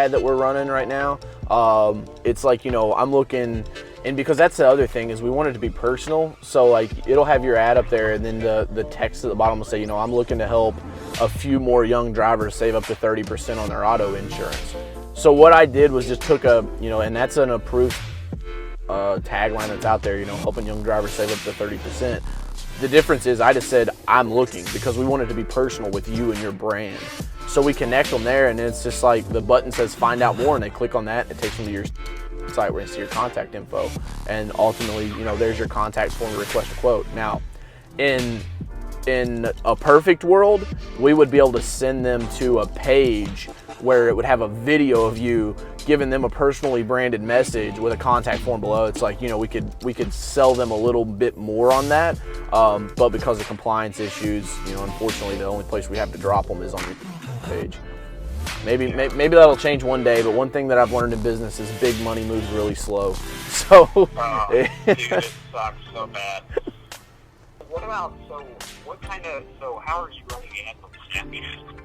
ad that we're running right now. It's like, you know, I'm looking, and because that's the other thing is we want it to be personal. So like it'll have your ad up there, and then the text at the bottom will say, you know, I'm looking to help a few more young drivers save up to 30% on their auto insurance. So what I did was just took a, you know, and that's an approved tagline that's out there, you know, helping young drivers save up to 30%. The difference is I just said, I'm looking, because we want it to be personal with you and your brand. So we connect them there, and it's just like the button says find out more, and they click on that. It takes them to your site where you see your contact info. And ultimately, you know, there's your contact form to request a quote. Now, in a perfect world, we would be able to send them to a page where it would have a video of you giving them a personally branded message with a contact form below. It's like, you know, we could sell them a little bit more on that, but because of compliance issues, you know, unfortunately the only place we have to drop them is on your page. Maybe that'll change one day, but one thing that I've learned in business is big money moves really slow. So dude, it sucks so bad. What about, how are you running ads on Snapchat?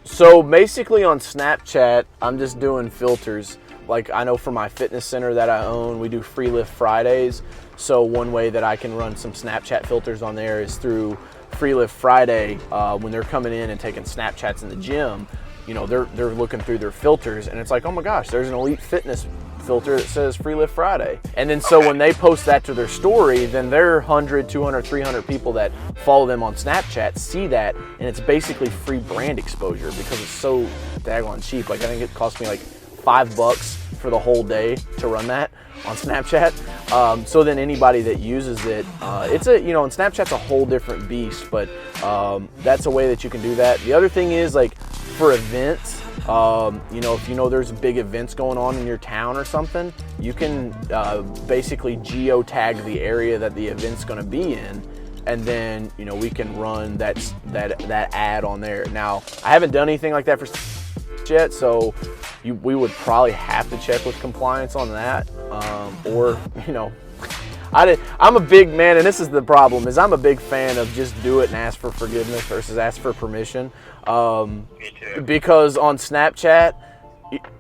So basically on Snapchat, I'm just doing filters. Like I know for my fitness center that I own, we do free lift Fridays. So one way that I can run some Snapchat filters on there is through Free Lift Friday. When they're coming in and taking Snapchats in the gym, you know, they're looking through their filters, and it's like, oh my gosh, there's an Elite Fitness filter that says Free Lift Friday. And then so when they post that to their story, then their 100, 200, 300 people that follow them on Snapchat see that, and it's basically free brand exposure because it's so daggone cheap. Like I think it cost me like $5 for the whole day to run that on Snapchat. So then anybody that uses it, it's a, you know, and Snapchat's a whole different beast, but that's a way that you can do that. The other thing is like for events, you know, if you know there's big events going on in your town or something, you can basically geotag the area that the event's going to be in, and then, you know, we can run that ad on there. Now, I haven't done anything like that for yet, so we would probably have to check with compliance on that, or, you know, I'm a big man, and this is the problem, is I'm a big fan of just do it and ask for forgiveness versus ask for permission. Me too. Because on Snapchat,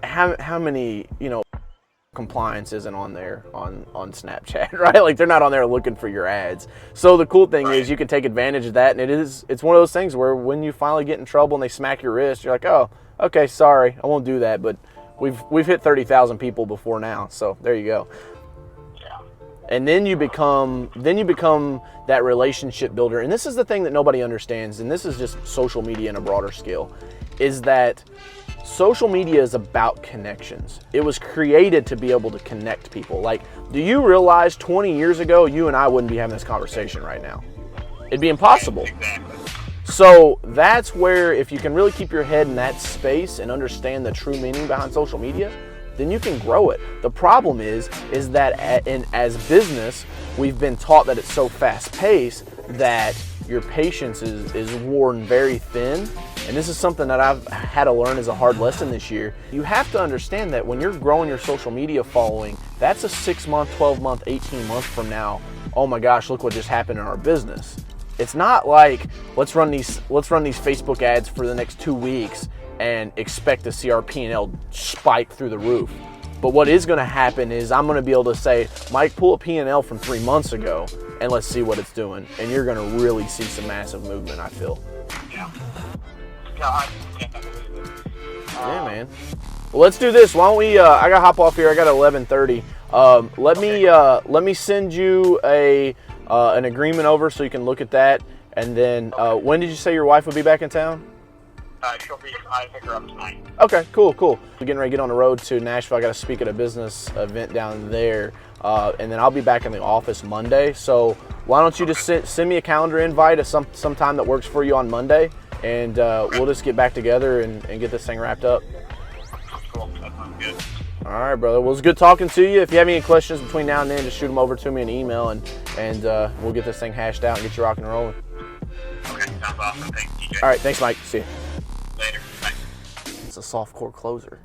how many, you know, compliance isn't on there on Snapchat, right? Like they're not on there looking for your ads. So the cool thing is you can take advantage of that, and it's one of those things where when you finally get in trouble and they smack your wrist, you're like, oh, okay, sorry, I won't do that. But we've hit 30,000 people before now, so there you go. And then you become that relationship builder. And this is the thing that nobody understands, and this is just social media in a broader scale, is that social media is about connections. It was created to be able to connect people. Like, do you realize 20 years ago, you and I wouldn't be having this conversation right now? It'd be impossible. Exactly. So that's where, if you can really keep your head in that space and understand the true meaning behind social media, then you can grow it. The problem is that as business, we've been taught that it's so fast-paced that your patience is worn very thin. And this is something that I've had to learn as a hard lesson this year. You have to understand that when you're growing your social media following, that's a 6-month, 12-month, 18-month from now. Oh my gosh, look what just happened in our business. It's not like let's run these Facebook ads for the next 2 weeks and expect to see our P&L spike through the roof. But what is going to happen is I'm going to be able to say, Mike, pull a P&L from 3 months ago and let's see what it's doing. And you're going to really see some massive movement, I feel. Yeah. God, I can't believe it. Yeah, man. Well, let's do this. Why don't we? I got to hop off here. I got 11:30. Let me send you an agreement over so you can look at that. And then when did you say your wife would be back in town? I pick her up tonight. Okay, cool. We're getting ready to get on the road to Nashville. I got to speak at a business event down there, and then I'll be back in the office Monday. So why don't you just send me a calendar invite at some time that works for you on Monday, and we'll just get back together and get this thing wrapped up. Cool. That sounds good. All right, brother. Well, it's good talking to you. If you have any questions between now and then, just shoot them over to me in an email, and we'll get this thing hashed out and get you rocking and rolling. Okay, sounds awesome. Thanks, TJ. All right, thanks, Mike. See you. Later. Bye. It's a softcore closer.